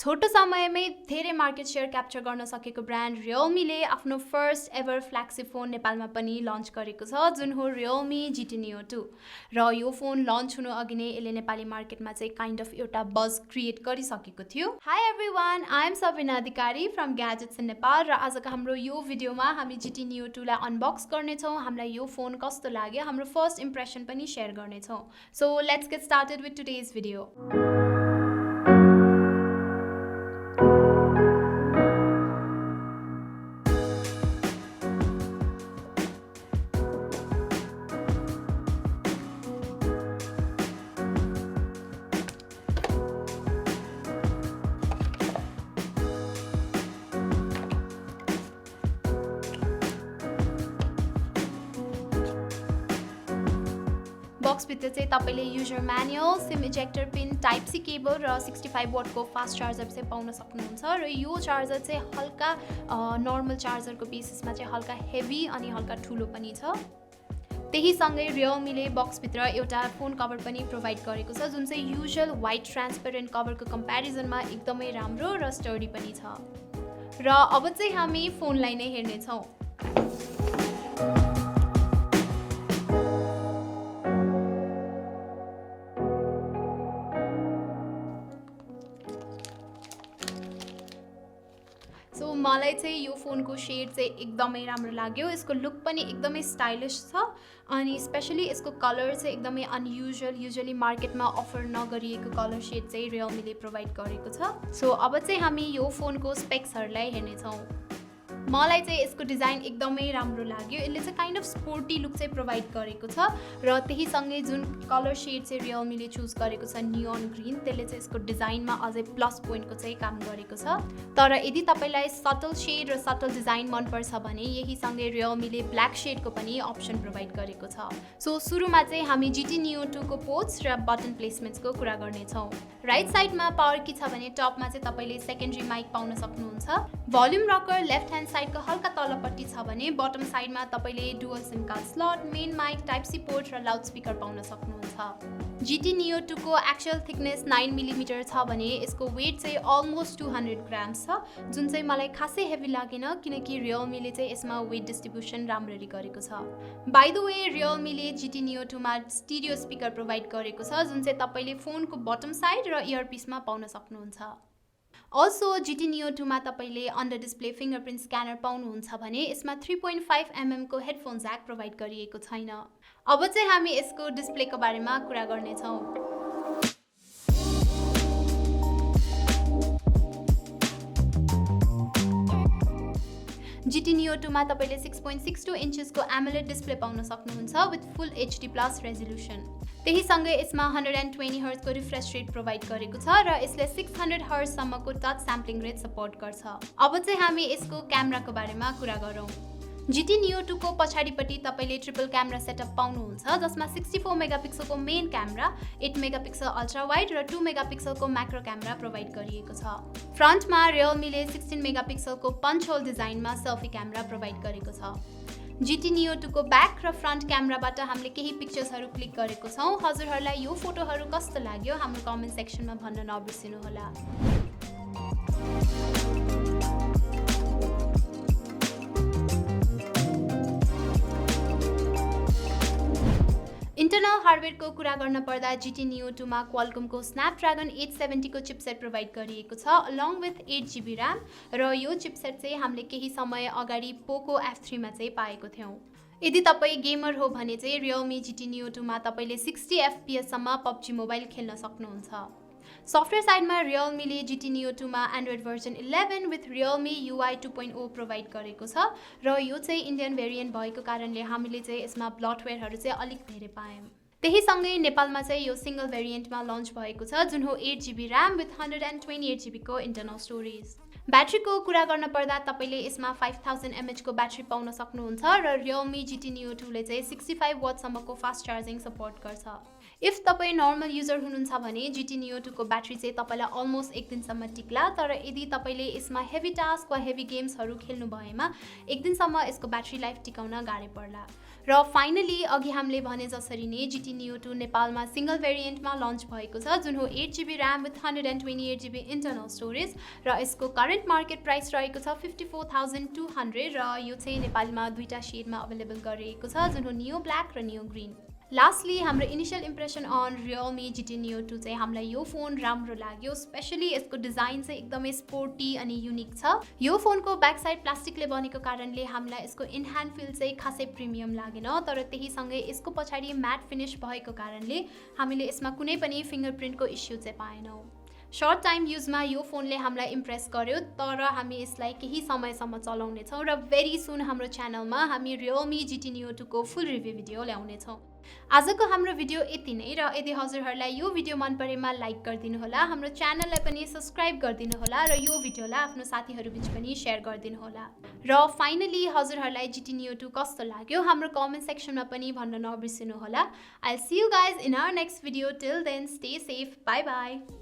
छोटो समयमै धेरै मार्केट शेयर क्याप्चर गर्न सकेको ब्रान्ड Realme-ले आफ्नो फर्स्ट एभर फ्ल्यागशिप फोन नेपालमा पनि लन्च गरेको छ, जुन हो Realme GT Neo 2। र यो फोन लन्च हुनु अघि नै यसले नेपाली मार्केटमा चाहिँ काइन्ड अफ एउटा बज क्रिएट गरिसकेको थियो। Hi everyone, I am Sabina Adhikari from gadgets in Nepal र आजको हाम्रो यो भिडियोमा हामी GT Neo 2 लाई अनबक्स गर्नेछौँ। हामीलाई यो फोन कस्तो लाग्यो, हाम्रो फर्स्ट इम्प्रेसन पनि शेयर गर्नेछौँ। So let's get started with today's video. बक्सभित्र चाहिँ तपाईँले user manual, SIM ejector pin, type C cable र 65 वाटको फास्ट चार्जर चाहिँ पाउन सक्नुहुन्छ। र यो चार्जर चाहिँ हल्का नर्मल चार्जरको बेसिसमा चाहिँ हल्का हेभी अनि हल्का ठुलो पनि छ। त्यही सँगै Realme-ले बक्सभित्र एउटा फोन कभर पनि प्रोभाइड गरेको छ, जुन चाहिँ युजुअल व्हाइट ट्रान्सपेरेन्ट कभरको कम्प्यारिजनमा एकदमै राम्रो र स्टडी पनि छ। र अब चाहिँ हामी फोनलाई नै हेर्नेछौँ। सो मलाई चाहिँ यो फोनको शेड चाहिँ एकदमै राम्रो लाग्यो। यसको लुक पनि एकदमै स्टाइलिश छ अनि स्पेशली यसको कलर चाहिँ एकदमै युजुअली मार्केटमा अफर नगरिएको कलर शेड चाहिँ Realme-ले प्रोभाइड गरेको छ। सो अब चाहिँ हामी यो फोनको स्पेक्सहरूलाई हेर्नेछौँ। मलाई चाहिँ यसको डिजाइन एकदमै राम्रो लाग्यो। यसले चाहिँ काइन्ड अफ स्पोर्टी लुक चाहिँ प्रोभाइड गरेको छ र त्यही सँगै जुन कलर शेड चाहिँ Realme-ले चुज गरेको छ नियोन ग्रीन, त्यसले चाहिँ यसको डिजाइनमा अझै प्लस पोइन्टको चाहिँ काम गरेको छ। तर यदि तपाईँलाई सटल शेड र सटल डिजाइन मनपर्छ भने यही सँगै Realme-ले ब्ल्याक शेडको पनि अप्सन प्रोभाइड गरेको छ। सो सुरुमा चाहिँ हामी GT Neo 2 को पोर्ट्स र बटन प्लेसमेन्ट्सको कुरा गर्नेछौँ। राइट साइडमा पावर की छ भने टपमा चाहिँ तपाईँले सेकेन्डरी माइक पाउन सक्नुहुन्छ। भोल्युम रकर लेफ्ट ह्यान्ड साइडको हल्का तलपट्टि छ भने बटम साइडमा तपाईँले dual SIM card slot, main mic, type C port र लाउड स्पिकर पाउन सक्नुहुन्छ। GT Neo 2 को एक्चुअल थिकनेस 9 मिलिमिटर छ भने यसको वेट चाहिँ अलमोस्ट 200 ग्राम्स छ, जुन चाहिँ मलाई खासै हेभी लागेन किनकि Realme-ले चाहिँ यसमा वेट डिस्ट्रिब्युसन राम्ररी गरेको छ। बाइ द वे Realme-ले GT Neo 2 मा स्टिरियो स्पिकर प्रोभाइड गरेको छ, जुन चाहिँ तपाईँले फोनको बटम साइड र इयरपिसमा पाउन सक्नुहुन्छ। अल्सो GT Neo 2 मा तपाईँले अन्डर डिस्प्ले फिङ्गरप्रिन्ट स्क्यानर पाउनुहुन्छ भने यसमा 3.5 mm को हेडफोन ज्याक प्रोभाइड गरिएको छैन। अब चाहिँ हामी यसको डिस्प्लेको बारेमा कुरा गर्नेछौँ। GT Neo 2 मा तपाईँले 6.62 इन्चेसको एमोलेड डिस्प्ले पाउन सक्नुहुन्छ विथ फुल HD+ रेजोल्युसन। त्यही सँगै यसमा 120 हर्जको रिफ्रेश रेट प्रोभाइड गरेको छ र यसले 600 हर्जसम्मको टच स्याम्पलिङ रेट सपोर्ट गर्छ। अब चाहिँ हामी यसको क्यामेराको बारेमा कुरा गरौँ। GT Neo 2 को पछाडिपट्टि तपाईँले ट्रिपल क्यामेरा सेटअप पाउनुहुन्छ, जसमा 64 मेगापिक्सलको main camera, 8 megapixel ultra wide र 2 मेगापिक्सलको म्याक्रो क्यामेरा प्रोभाइड गरिएको छ। फ्रन्टमा Realme-ले 16 मेगापिक्सलको पन्च होल डिजाइनमा सेल्फी क्यामेरा प्रोभाइड गरेको छ। GT Neo 2 को ब्याक र फ्रन्ट क्यामेराबाट हामीले केही पिक्चर्सहरू क्लिक गरेको छौँ। हजुरहरूलाई यो फोटोहरू कस्तो लाग्यो हाम्रो कमेन्ट सेक्सनमा भन्न नबिर्सिनुहोला। इन्टरनल हार्डवेयरको कुरा गर्न पर्दा GT Neo 2 मा क्वालकमको स्न्यापड्रागन 870 को चिपसेट प्रोभाइड गरिएको छ अलङ विथ 8GB ऱ्याम र यो चिपसेट चाहिँ हामीले केही समय अगाडि पोको F3 मा चाहिँ पाएको थियौँ। यदि तपाईँ गेमर हो भने चाहिँ Realme GT Neo 2 मा तपाईँले 60 FPS सम्म PUBG मोबाइल खेल्न सक्नुहुन्छ। सफ्टवेयर साइडमा Realme-ले GT Neo 2 मा Android version 11 with Realme UI 2.0 provide गरेको छ र यो चाहिँ इन्डियन भेरिएन्ट भएको कारणले हामीले चाहिँ यसमा ब्लटवेयरहरू चाहिँ अलिक धेरै पायौँ। त्यही सँगै नेपालमा चाहिँ यो सिंगल भेरिएन्टमा लन्च भएको छ, जुन हो 8GB ऱ्याम विथ 128GB को इन्टरनल स्टोरेज। ब्याट्रीको कुरा गर्न पर्दा तपाईँले यसमा 5000 mAh को ब्याट्री पाउन सक्नुहुन्छ र Realme GT Neo 2 ले चाहिँ 65 वाटसम्मको फास्ट चार्जिङ सपोर्ट गर्छ। इफ तपाईँ नर्मल युजर हुनुहुन्छ भने GT Neo 2 को ब्याट्री चाहिँ तपाईँलाई अलमोस्ट एक दिनसम्म टिक्ला, तर यदि तपाईँले यसमा हेभी टास्क वा हेभी गेम्सहरू खेल्नु भएमा एक दिनसम्म यसको ब्याट्री लाइफ टिकाउन गाह्रो पर्ला। र फाइनली अघि हामीले भने जसरी नै GT Neo 2 नेपालमा सिंगल भेरिएन्टमा लन्च भएको छ, जुन हो 8GB RAM with 128GB internal storage र यसको करेन्ट मार्केट प्राइस रहेको छ 54,200 र यो चाहिँ नेपालमा दुईटा शेडमा अवेलेबल गरिएको छ, जुन हो नियो ब्ल्याक र नियो ग्रीन। लास्टली हाम्रो initial impression on Realme GT Neo 2 चाहिँ हामीलाई यो फोन राम्रो लाग्यो, स्पेशली यसको डिजाइन चाहिँ एकदमै स्पोर्टी अनि युनिक छ। यो फोनको ब्याक साइड प्लास्टिकले बनेको कारणले हामीलाई यसको इन ह्यान्ड फिल चाहिँ खासै प्रिमियम लागेन, तर त्यही सँगै यसको पछाडि म्याट फिनिश भएको कारणले हामीले यसमा कुनै पनि फिङ्गरप्रिन्टको इस्यु चाहिँ पाएनौँ। सर्ट टाइम युजमा यो फोनले हामीलाई इम्प्रेस गर्यो, तर हामी यसलाई केही समयसम्म चलाउनेछौँ र भेरी सुन हाम्रो च्यानलमा हामी Realme GT Neo 2 को फुल रिभ्यू भिडियो ल्याउनेछौँ। आजको हाम्रो भिडियो यति नै र यदि हजुरहरूलाई यो भिडियो मन परेमा लाइक गरिदिनु होला, हाम्रो च्यानललाई पनि सब्स्क्राइब गरिदिनु होला र यो भिडियोलाई आफ्नो साथीहरू बीच पनि शेयर गरिदिनु होला। र फाइनली हजुरहरूलाई GT Neo 2 कस्तो लाग्यो हाम्रो कमेन्ट सेक्सनमा पनि भन्न नबिर्सिनु होला। I'll see you guys in our next video. Till then, stay safe. Bye bye.